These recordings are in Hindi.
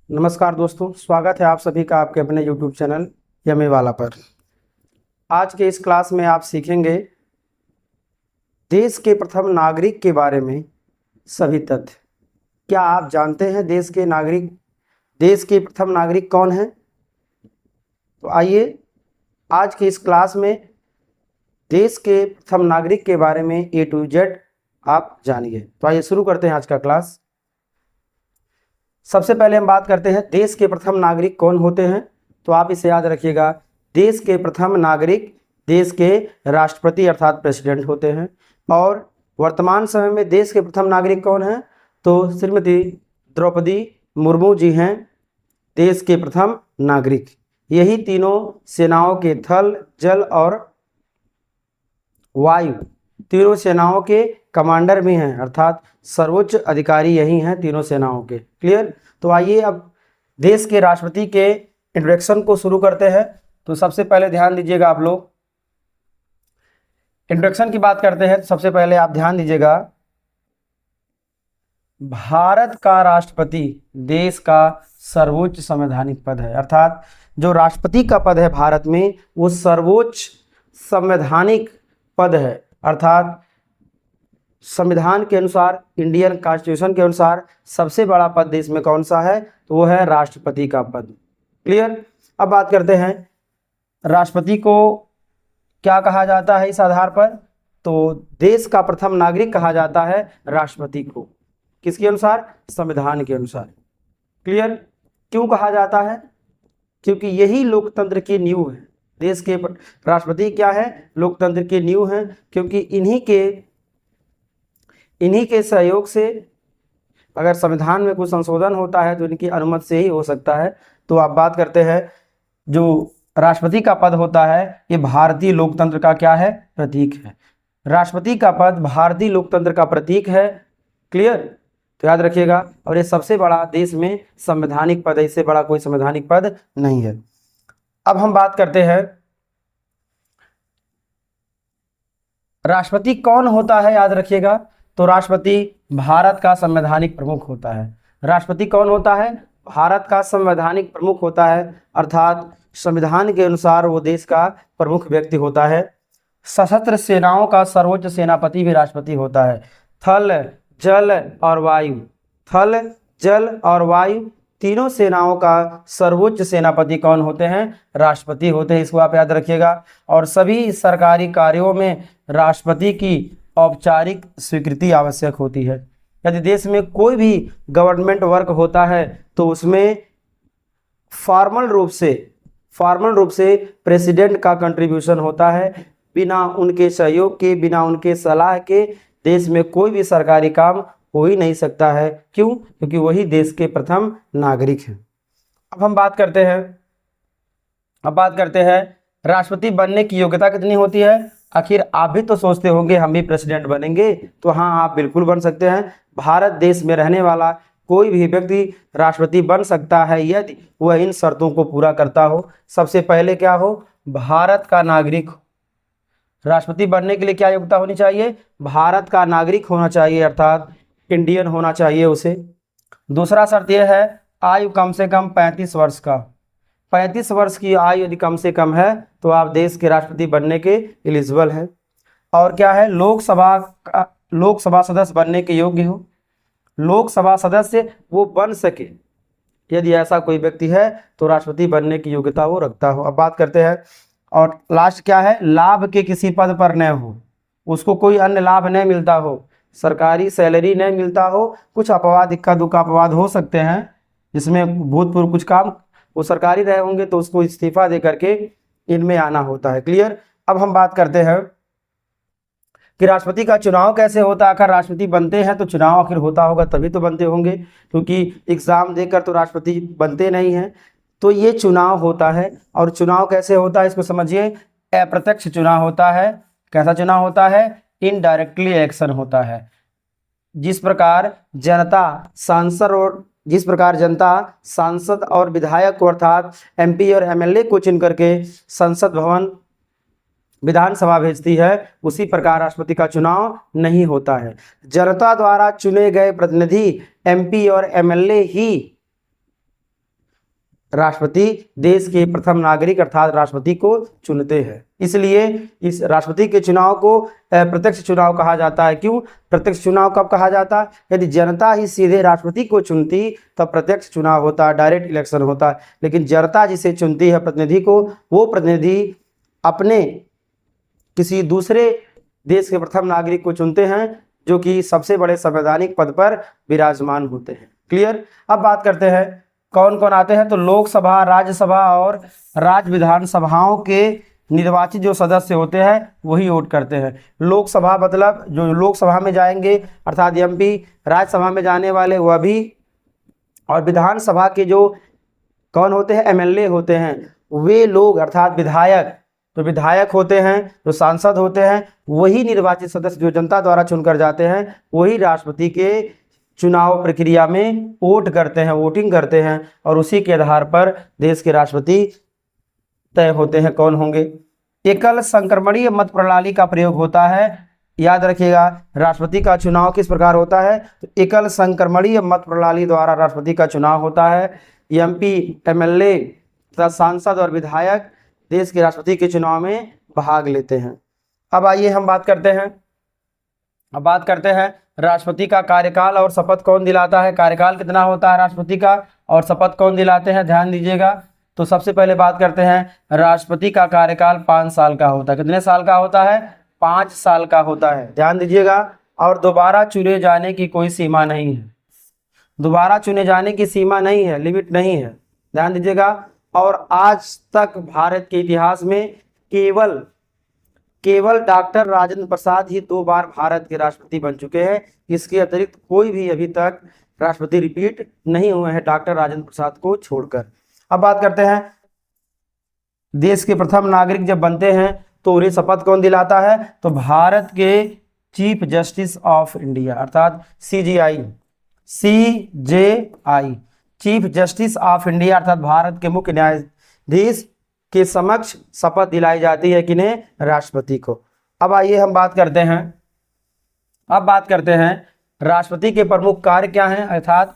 नमस्कार दोस्तों, स्वागत है आप सभी का आपके अपने YouTube चैनल यमी वाला पर। आज के इस क्लास में आप सीखेंगे देश के प्रथम नागरिक के बारे में सभी तथ्य। क्या आप जानते हैं देश के प्रथम नागरिक कौन हैं? तो आइए आज के इस क्लास में देश के प्रथम नागरिक के बारे में A to Z आप जानिए। तो आइए शुरू करते हैं आज का क्लास। सबसे पहले हम बात करते हैं देश के प्रथम नागरिक कौन होते हैं। तो आप इसे याद रखिएगा, देश के प्रथम नागरिक देश के राष्ट्रपति अर्थात प्रेसिडेंट होते हैं। और वर्तमान समय में देश के प्रथम नागरिक कौन हैं? तो श्रीमती द्रौपदी मुर्मू जी हैं देश के प्रथम नागरिक। यही तीनों सेनाओं के थल, जल और वायु तीनों सेनाओं के कमांडर भी हैं, अर्थात सर्वोच्च अधिकारी यही हैं तीनों सेनाओं के। क्लियर? तो आइए अब देश के राष्ट्रपति के इंट्रोडक्शन को शुरू करते हैं। तो सबसे पहले ध्यान दीजिएगा, आप लोग इंट्रोडक्शन की बात करते हैं। तो सबसे पहले आप ध्यान दीजिएगा, भारत का राष्ट्रपति देश का सर्वोच्च संवैधानिक पद है, अर्थात जो राष्ट्रपति का पद है भारत में वो सर्वोच्च संवैधानिक पद है। अर्थात संविधान के अनुसार, इंडियन कॉन्स्टिट्यूशन के अनुसार सबसे बड़ा पद देश में कौन सा है? तो वो है राष्ट्रपति का पद। क्लियर? अब बात करते हैं राष्ट्रपति को क्या कहा जाता है इस आधार पर। तो देश का प्रथम नागरिक कहा जाता है राष्ट्रपति को। किसके अनुसार? संविधान के अनुसार। क्लियर? क्यों कहा जाता है? क्योंकि यही लोकतंत्र की नींव है। देश के राष्ट्रपति क्या है? लोकतंत्र की नींव है, क्योंकि इन्हीं के सहयोग से अगर संविधान में कुछ संशोधन होता है तो इनकी अनुमति से ही हो सकता है। तो आप बात करते हैं जो राष्ट्रपति का पद होता है ये भारतीय लोकतंत्र का क्या है? प्रतीक है। राष्ट्रपति का पद भारतीय लोकतंत्र का प्रतीक है। क्लियर? तो याद रखिएगा। और ये सबसे बड़ा देश में संवैधानिक पद है, इससे बड़ा कोई संवैधानिक पद नहीं है। अब हम बात करते हैं राष्ट्रपति कौन होता है। याद रखिएगा, तो राष्ट्रपति भारत का संवैधानिक प्रमुख होता है। राष्ट्रपति कौन होता है? भारत का संवैधानिक प्रमुख होता है, अर्थात संविधान के अनुसार वो देश का प्रमुख व्यक्ति होता है। सशस्त्र सेनाओं का सर्वोच्च सेनापति भी राष्ट्रपति होता है। थल, जल और वायु, थल, जल और वायु तीनों सेनाओं का सर्वोच्च सेनापति कौन होते हैं? राष्ट्रपति होते हैं। इसको आप याद रखिएगा। और सभी सरकारी कार्यों में राष्ट्रपति की औपचारिक स्वीकृति आवश्यक होती है। यदि देश में कोई भी गवर्नमेंट वर्क होता है तो उसमें फॉर्मल रूप से प्रेसिडेंट का कंट्रीब्यूशन होता है। बिना उनके सहयोग के, बिना उनके सलाह के देश में कोई भी सरकारी काम हो ही नहीं सकता है। क्यों? क्योंकि वही देश के प्रथम नागरिक हैं। अब बात करते हैं राष्ट्रपति बनने की योग्यता कितनी होती है। आखिर आप भी तो सोचते होंगे हम भी प्रेसिडेंट बनेंगे। तो हाँ, आप बिल्कुल बन सकते हैं। भारत देश में रहने वाला कोई भी व्यक्ति राष्ट्रपति बन सकता है यदि वह इन शर्तों को पूरा करता हो। सबसे पहले क्या हो? भारत का नागरिक हो। राष्ट्रपति बनने के लिए क्या योग्यता होनी चाहिए? भारत का नागरिक होना चाहिए, अर्थात इंडियन होना चाहिए उसे। दूसरा शर्त यह है आयु कम से कम 35 वर्ष का। 35 वर्ष की आयु यदि कम से कम है तो आप देश के राष्ट्रपति बनने के एलिजिबल हैं। और क्या है? लोकसभा सदस्य बनने के योग्य हो। लोकसभा सदस्य वो बन सके, यदि ऐसा कोई व्यक्ति है तो राष्ट्रपति बनने की योग्यता वो रखता हो। अब बात करते हैं, और लास्ट क्या है? लाभ के किसी पद पर न हो, उसको कोई अन्य लाभ नहीं मिलता हो, सरकारी सैलरी नहीं मिलता हो। कुछ अपवाद, इक्का दुक्का अपवाद हो सकते हैं जिसमें भूतपूर्व कुछ काम वो सरकारी रहे होंगे तो उसको इस्तीफा दे करके इनमें आना होता है। क्लियर? अब हम बात करते हैं कि राष्ट्रपति का चुनाव कैसे होता है। अगर राष्ट्रपति बनते हैं तो चुनाव आखिर होता होगा तभी तो बनते होंगे, क्योंकि एग्जाम देकर तो राष्ट्रपति बनते नहीं हैं। तो ये चुनाव होता है। और चुनाव कैसे होता है इसको समझिए। अप्रत्यक्ष चुनाव होता है। कैसा चुनाव होता है? इनडायरेक्टली इलेक्शन होता है। जिस प्रकार जनता सांसद और विधायक को, अर्थात MP और MLA को चुन करके संसद भवन विधानसभा भेजती है, उसी प्रकार राष्ट्रपति का चुनाव नहीं होता है। जनता द्वारा चुने गए प्रतिनिधि MP और MLA ही राष्ट्रपति देश के प्रथम नागरिक अर्थात राष्ट्रपति को चुनते हैं। इसलिए इस राष्ट्रपति के चुनाव को प्रत्यक्ष चुनाव कहा जाता है। क्यों प्रत्यक्ष चुनाव कब कहा जाता है? यदि जनता ही सीधे राष्ट्रपति को चुनती तब प्रत्यक्ष चुनाव होता, डायरेक्ट इलेक्शन होता। लेकिन जनता जिसे चुनती है प्रतिनिधि को, वो प्रतिनिधि अपने किसी दूसरे देश के प्रथम नागरिक को चुनते हैं जो कि सबसे बड़े संवैधानिक पद पर विराजमान होते हैं। क्लियर। अब बात करते हैं कौन कौन आते हैं। तो लोकसभा, राज्यसभा और राज्य विधानसभाओं के निर्वाचित जो सदस्य होते हैं वही वोट करते हैं। लोकसभा मतलब जो लोकसभा में जाएंगे अर्थात एमपी, राज्यसभा में जाने वाले वह भी, और विधानसभा के जो कौन होते हैं, एमएलए होते हैं, वे लोग अर्थात विधायक, जो विधायक होते हैं, जो सांसद होते हैं, वही निर्वाचित सदस्य जो जनता द्वारा चुनकर जाते हैं, वही राष्ट्रपति के चुनाव प्रक्रिया में वोट करते हैं, वोटिंग करते हैं, और उसी के आधार पर देश के राष्ट्रपति तय होते हैं कौन होंगे। एकल संक्रमणीय मत प्रणाली का प्रयोग होता है। याद रखिएगा राष्ट्रपति का चुनाव किस प्रकार होता है, तो एकल संक्रमणीय मत प्रणाली द्वारा राष्ट्रपति का चुनाव होता है। एमपी, एमएलए तथा सांसद और विधायक देश के राष्ट्रपति के चुनाव में भाग लेते हैं। अब आइए हम बात करते हैं राष्ट्रपति का कार्यकाल और शपथ कौन दिलाता है। कार्यकाल कितना होता है राष्ट्रपति का और शपथ कौन दिलाते हैं, ध्यान दीजिएगा। तो सबसे पहले बात करते हैं राष्ट्रपति का कार्यकाल 5 साल का होता है। कितने साल का होता है? 5 साल का होता है, ध्यान दीजिएगा। और दोबारा चुने जाने की कोई सीमा नहीं है, दोबारा चुने जाने की सीमा नहीं है, लिमिट नहीं है, ध्यान दीजिएगा। और आज तक भारत के इतिहास में केवल डॉक्टर राजेंद्र प्रसाद ही 2 बार भारत के राष्ट्रपति बन चुके हैं। इसके अतिरिक्त कोई भी अभी तक राष्ट्रपति रिपीट नहीं हुए हैं डॉक्टर राजेंद्र प्रसाद को छोड़कर। अब बात करते हैं देश के प्रथम नागरिक जब बनते हैं तो उन्हें शपथ कौन दिलाता है, तो भारत के चीफ जस्टिस ऑफ इंडिया अर्थात CJI, chief justice of India अर्थात भारत के मुख्य न्यायाधीश के समक्ष शपथ दिलाई जाती है किन्हें, राष्ट्रपति को। अब आइए हम बात करते हैं राष्ट्रपति के प्रमुख कार्य क्या हैं, अर्थात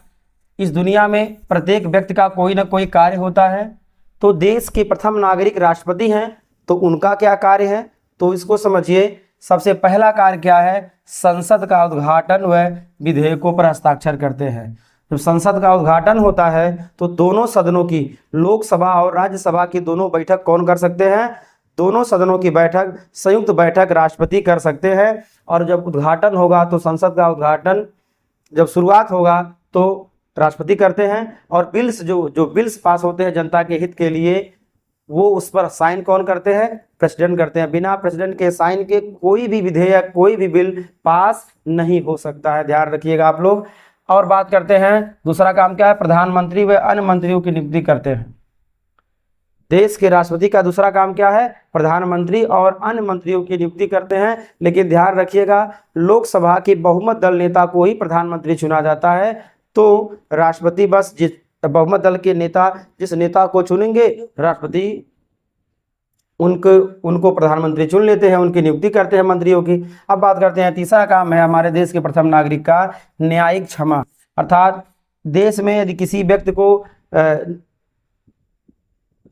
इस दुनिया में प्रत्येक व्यक्ति का कोई ना कोई कार्य होता है। तो देश के प्रथम नागरिक राष्ट्रपति हैं, तो उनका क्या कार्य है, तो इसको समझिए। सबसे पहला कार्य क्या है, संसद का उद्घाटन व विधेयकों पर हस्ताक्षर करते हैं। जब संसद का उद्घाटन होता है तो दोनों सदनों की, लोकसभा और राज्यसभा की दोनों बैठक कौन कर सकते हैं, दोनों सदनों की बैठक, संयुक्त बैठक राष्ट्रपति कर सकते हैं। और जब उद्घाटन होगा तो संसद का उद्घाटन जब शुरुआत होगा तो राष्ट्रपति करते हैं। और बिल्स जो बिल्स पास होते हैं जनता के हित के लिए, वो उस पर साइन कौन करते हैं, प्रेसिडेंट करते हैं। बिना प्रेसिडेंट के साइन के कोई भी विधेयक, कोई भी बिल पास नहीं हो सकता है, ध्यान रखिएगा आप लोग। और बात करते हैं दूसरा काम क्या है, प्रधानमंत्री व अन्य मंत्रियों की नियुक्ति करते हैं। देश के राष्ट्रपति का दूसरा काम क्या है, प्रधानमंत्री और अन्य मंत्रियों की नियुक्ति करते हैं। लेकिन ध्यान रखिएगा लोकसभा के बहुमत दल नेता को ही प्रधानमंत्री चुना जाता है। तो राष्ट्रपति बस जिस बहुमत दल के नेता जिस नेता को चुनेंगे राष्ट्रपति उनको प्रधानमंत्री चुन लेते हैं, उनकी नियुक्ति करते हैं मंत्रियों की। अब बात करते हैं तीसरा काम है हमारे देश के प्रथम नागरिक का, न्यायिक क्षमा। अर्थात देश में यदि किसी व्यक्ति को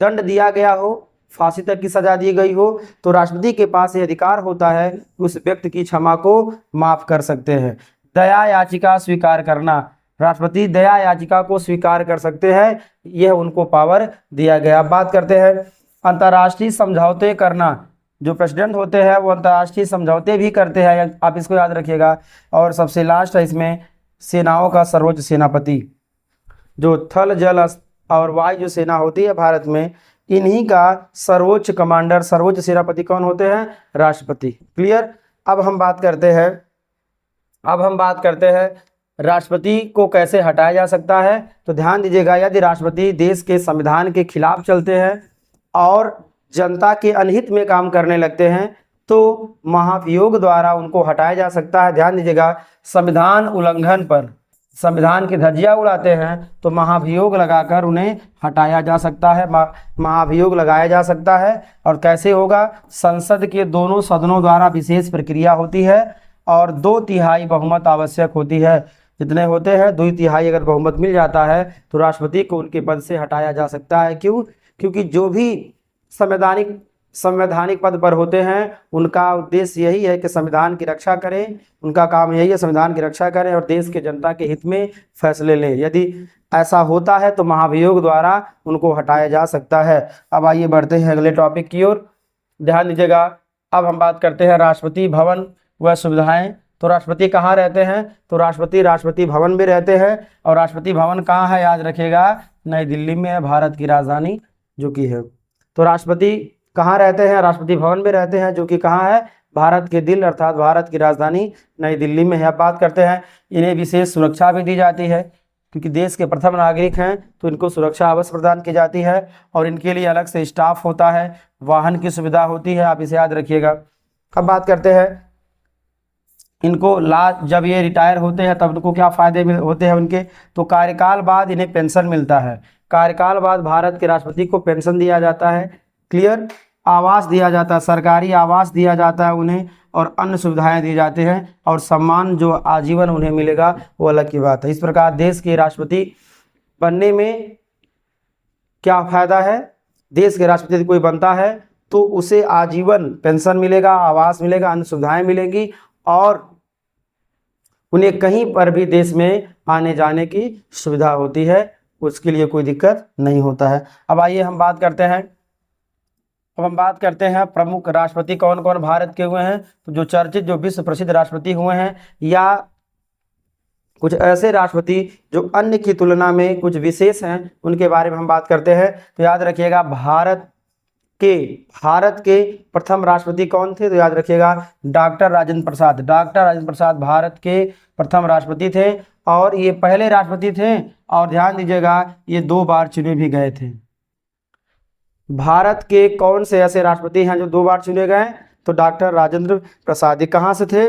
दंड दिया गया हो, फांसी तक की सजा दी गई हो, तो राष्ट्रपति के पास यह अधिकार होता है कि उस व्यक्ति की क्षमा को माफ कर सकते हैं। दया याचिका स्वीकार करना, राष्ट्रपति दया याचिका को स्वीकार कर सकते हैं, यह उनको पावर दिया गया। बात करते हैं अंतर्राष्ट्रीय समझौते करना। जो प्रेसिडेंट होते हैं वो अंतर्राष्ट्रीय समझौते भी करते हैं, आप इसको याद रखिएगा। और सबसे लास्ट है इसमें सेनाओं का सर्वोच्च सेनापति, जो थल जल और वायु जो सेना होती है भारत में, इन्हीं का सर्वोच्च कमांडर, सर्वोच्च सेनापति कौन होते हैं, राष्ट्रपति। क्लियर। अब हम बात करते हैं राष्ट्रपति को कैसे हटाया जा सकता है। तो ध्यान दीजिएगा, यदि राष्ट्रपति देश के संविधान के खिलाफ चलते हैं और जनता के अनहित में काम करने लगते हैं तो महाभियोग द्वारा उनको हटाया जा सकता है। ध्यान दीजिएगा, संविधान उल्लंघन पर संविधान की धज्जियां उड़ाते हैं तो महाभियोग लगाकर उन्हें हटाया जा सकता है, महाभियोग लगाया जा सकता है। और कैसे होगा, संसद के दोनों सदनों द्वारा विशेष प्रक्रिया होती है और 2/3 बहुमत आवश्यक होती है। जितने होते हैं 2/3 अगर बहुमत मिल जाता है तो राष्ट्रपति को उनके पद से हटाया जा सकता है। क्यों? क्योंकि जो भी संवैधानिक पद पर होते हैं उनका उद्देश्य यही है कि संविधान की रक्षा करें, उनका काम यही है संविधान की रक्षा करें और देश के जनता के हित में फैसले लें। यदि ऐसा होता है तो महाभियोग द्वारा उनको हटाया जा सकता है। अब आइए बढ़ते हैं अगले टॉपिक की ओर, ध्यान दीजिएगा। अब हम बात करते हैं राष्ट्रपति भवन व सुविधाएं। तो राष्ट्रपति कहाँ रहते हैं? तो राष्ट्रपति भवन में रहते हैं। और राष्ट्रपति भवन कहाँ है? याद रखिएगा, नई दिल्ली में है, भारत की राजधानी जो कि है। तो राष्ट्रपति कहाँ रहते हैं? राष्ट्रपति भवन में रहते हैं, जो कि कहाँ है? भारत के दिल अर्थात भारत की राजधानी नई दिल्ली में है। अब बात करते हैं, इन्हें विशेष सुरक्षा भी दी जाती है क्योंकि देश के प्रथम नागरिक हैं, तो इनको सुरक्षा अवश्य प्रदान की जाती है और इनके लिए अलग से स्टाफ होता है, वाहन की सुविधा होती है, आप इसे याद रखिएगा। अब बात करते हैं, इनको जब ये रिटायर होते हैं तब इनको क्या फायदे होते हैं उनके? तो कार्यकाल बाद इन्हें पेंशन मिलता है। कार्यकाल बाद भारत के राष्ट्रपति को पेंशन दिया जाता है, क्लियर। आवास दिया जाता है, सरकारी आवास दिया जाता है उन्हें और अन्य सुविधाएं दी जाती हैं और सम्मान जो आजीवन उन्हें मिलेगा वो अलग की बात है। इस प्रकार देश के राष्ट्रपति बनने में क्या फायदा है? देश के राष्ट्रपति कोई बनता है तो उसे आजीवन पेंशन मिलेगा, आवास मिलेगा, अन्य सुविधाएं मिलेंगी और उन्हें कहीं पर भी देश में आने जाने की सुविधा होती है, उसके लिए कोई दिक्कत नहीं होता है। अब आइए हम बात करते हैं प्रमुख राष्ट्रपति कौन कौन भारत के हुए हैं। तो जो चर्चित जो विश्व प्रसिद्ध राष्ट्रपति हुए हैं या कुछ ऐसे राष्ट्रपति जो अन्य की तुलना में कुछ विशेष हैं उनके बारे में हम बात करते हैं। तो याद रखिएगा, भारत के प्रथम राष्ट्रपति कौन थे? तो याद रखिएगा डॉक्टर राजेंद्र प्रसाद। डॉक्टर राजेंद्र प्रसाद भारत के प्रथम राष्ट्रपति थे और ये पहले राष्ट्रपति थे और ध्यान दीजिएगा ये 2 बार चुने भी गए थे। भारत के कौन से ऐसे राष्ट्रपति हैं जो 2 बार चुने गए? तो डॉक्टर राजेंद्र प्रसाद। ये कहाँ से थे?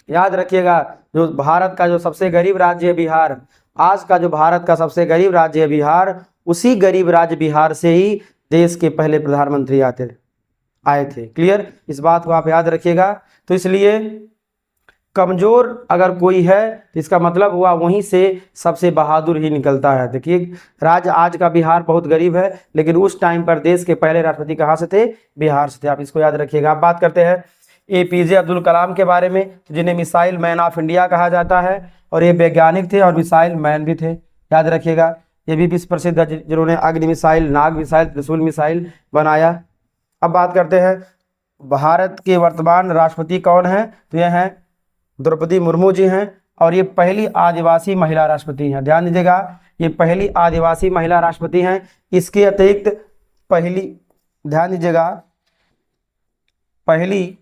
याद रखिएगा, जो भारत का जो सबसे गरीब राज्य है बिहार, आज का जो भारत का सबसे गरीब राज्य है बिहार, उसी गरीब राज्य बिहार से ही देश के पहले प्रधानमंत्री आए थे, क्लियर। इस बात को आप याद रखिएगा। तो इसलिए कमजोर अगर कोई है तो इसका मतलब हुआ वहीं से सबसे बहादुर ही निकलता है। देखिए, राज्य आज का बिहार बहुत गरीब है लेकिन उस टाइम पर देश के पहले राष्ट्रपति कहाँ से थे? बिहार से थे, आप इसको याद रखिएगा। आप बात करते हैं APJ अब्दुल कलाम के बारे में, जिन्हें मिसाइल मैन ऑफ इंडिया कहा जाता है और ये वैज्ञानिक थे और मिसाइल मैन भी थे, याद रखिएगा। ये भी विश्व प्रसिद्ध है जिन्होंने अग्नि मिसाइल, नाग मिसाइल, त्रिशूल मिसाइल बनाया। अब बात करते हैं भारत के वर्तमान राष्ट्रपति कौन है? तो यह हैं द्रौपदी मुर्मू जी हैं और ये पहली आदिवासी महिला राष्ट्रपति हैं। ध्यान दीजिएगा, ये पहली आदिवासी महिला राष्ट्रपति हैं। इसके अतिरिक्त ध्यान दीजिएगा, पहली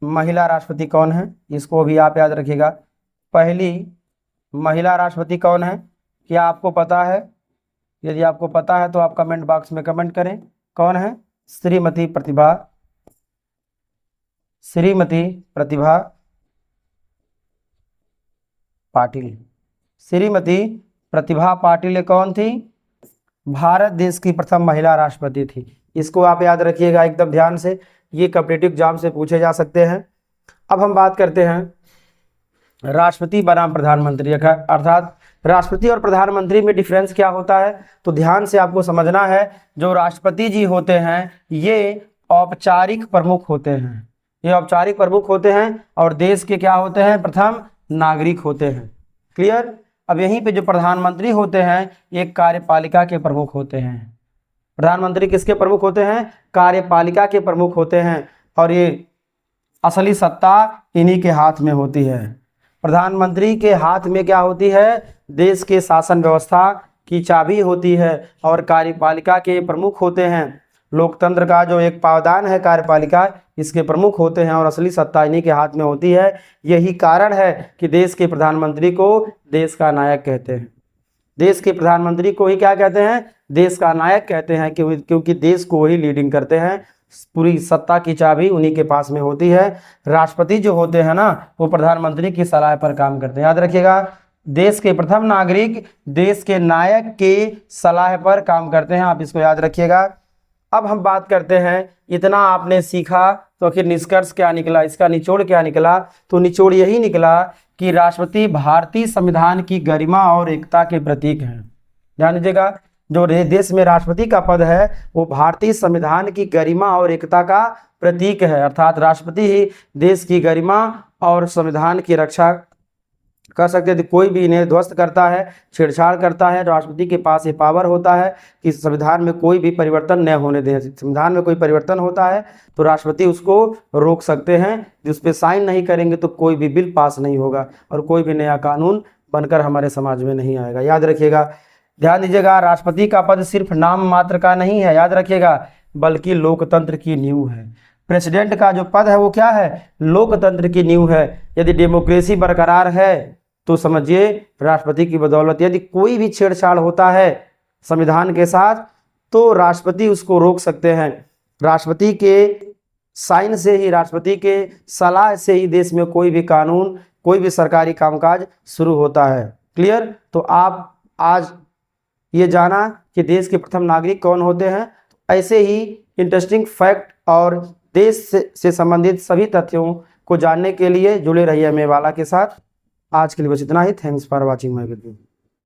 महिला राष्ट्रपति कौन है? इसको भी आप याद रखिएगा। पहली महिला राष्ट्रपति कौन है? क्या आपको पता है? यदि आपको पता है तो आप कमेंट बॉक्स में कमेंट करें। कौन है? श्रीमती प्रतिभा पाटिल। श्रीमती प्रतिभा पाटिल कौन थी? भारत देश की प्रथम महिला राष्ट्रपति थी। इसको आप याद रखिएगा एकदम ध्यान से, ये कॉम्पिटिटिव एग्जाम से पूछे जा सकते हैं। अब हम बात करते हैं राष्ट्रपति बनाम प्रधानमंत्री, अर्थात राष्ट्रपति और प्रधानमंत्री में डिफरेंस क्या होता है? तो ध्यान से आपको समझना है, जो राष्ट्रपति जी होते हैं ये औपचारिक प्रमुख होते हैं, ये औपचारिक प्रमुख होते हैं और देश के क्या होते हैं? प्रथम नागरिक होते हैं, क्लियर। अब यहीं पे जो प्रधानमंत्री होते हैं ये कार्यपालिका के प्रमुख होते हैं। प्रधानमंत्री किसके प्रमुख होते हैं? कार्यपालिका के प्रमुख होते हैं और ये असली सत्ता इन्हीं के हाथ में होती है। प्रधानमंत्री के हाथ में क्या होती है? देश के शासन व्यवस्था की चाबी होती है और कार्यपालिका के प्रमुख होते हैं। लोकतंत्र का जो एक पावदान है कार्यपालिका, इसके प्रमुख होते हैं और असली सत्ता इन्हीं के हाथ में होती है। यही कारण है कि देश के प्रधानमंत्री को देश का नायक कहते हैं। देश के प्रधानमंत्री को ही क्या कहते हैं? देश का नायक कहते हैं, क्योंकि देश को वही लीडिंग करते हैं। पूरी सत्ता की चाबी उन्हीं के पास में होती है। राष्ट्रपति जो होते हैं ना, वो प्रधानमंत्री की सलाह पर काम करते हैं। याद रखिएगा, देश के प्रथम नागरिक देश के नायक के सलाह पर काम करते हैं, आप इसको याद रखिएगा। अब हम बात करते हैं, इतना आपने सीखा तो आखिर निष्कर्ष क्या निकला, इसका निचोड़ क्या निकला? तो निचोड़ यही निकला कि राष्ट्रपति भारतीय संविधान की गरिमा और एकता के प्रतीक हैं। ध्यान दीजिएगा, जो देश में राष्ट्रपति का पद है वो भारतीय संविधान की गरिमा और एकता का प्रतीक है, अर्थात राष्ट्रपति ही देश की गरिमा और संविधान की रक्षा कर सकते हैं। कोई भी इन्हें ध्वस्त करता है, छेड़छाड़ करता है, राष्ट्रपति के पास ये पावर होता है कि संविधान में कोई भी परिवर्तन न होने दें। संविधान में कोई परिवर्तन होता है तो राष्ट्रपति उसको रोक सकते हैं, उस पर साइन नहीं करेंगे तो कोई भी बिल पास नहीं होगा और कोई भी नया कानून बनकर हमारे समाज में नहीं आएगा। याद रखिएगा, ध्यान दीजिएगा, राष्ट्रपति का पद सिर्फ नाम मात्र का नहीं है, याद रखिएगा, बल्कि लोकतंत्र की नींव है। प्रेसिडेंट का जो पद है वो क्या है? लोकतंत्र की नींव है। यदि डेमोक्रेसी बरकरार है तो समझिए राष्ट्रपति की बदौलत। यदि कोई भी छेड़छाड़ होता है संविधान के साथ तो राष्ट्रपति उसको रोक सकते हैं। राष्ट्रपति के साइन से ही, राष्ट्रपति के सलाह से ही देश में कोई भी कानून, कोई भी सरकारी कामकाज शुरू होता है। क्लियर? तो आप आज ये जाना कि देश के प्रथम नागरिक कौन होते हैं। ऐसे ही इंटरेस्टिंग फैक्ट और देश से संबंधित सभी तथ्यों को जानने के लिए जुड़े रहिए मेवाला के साथ। आज के लिए बस इतना ही। Thanks for watching my video.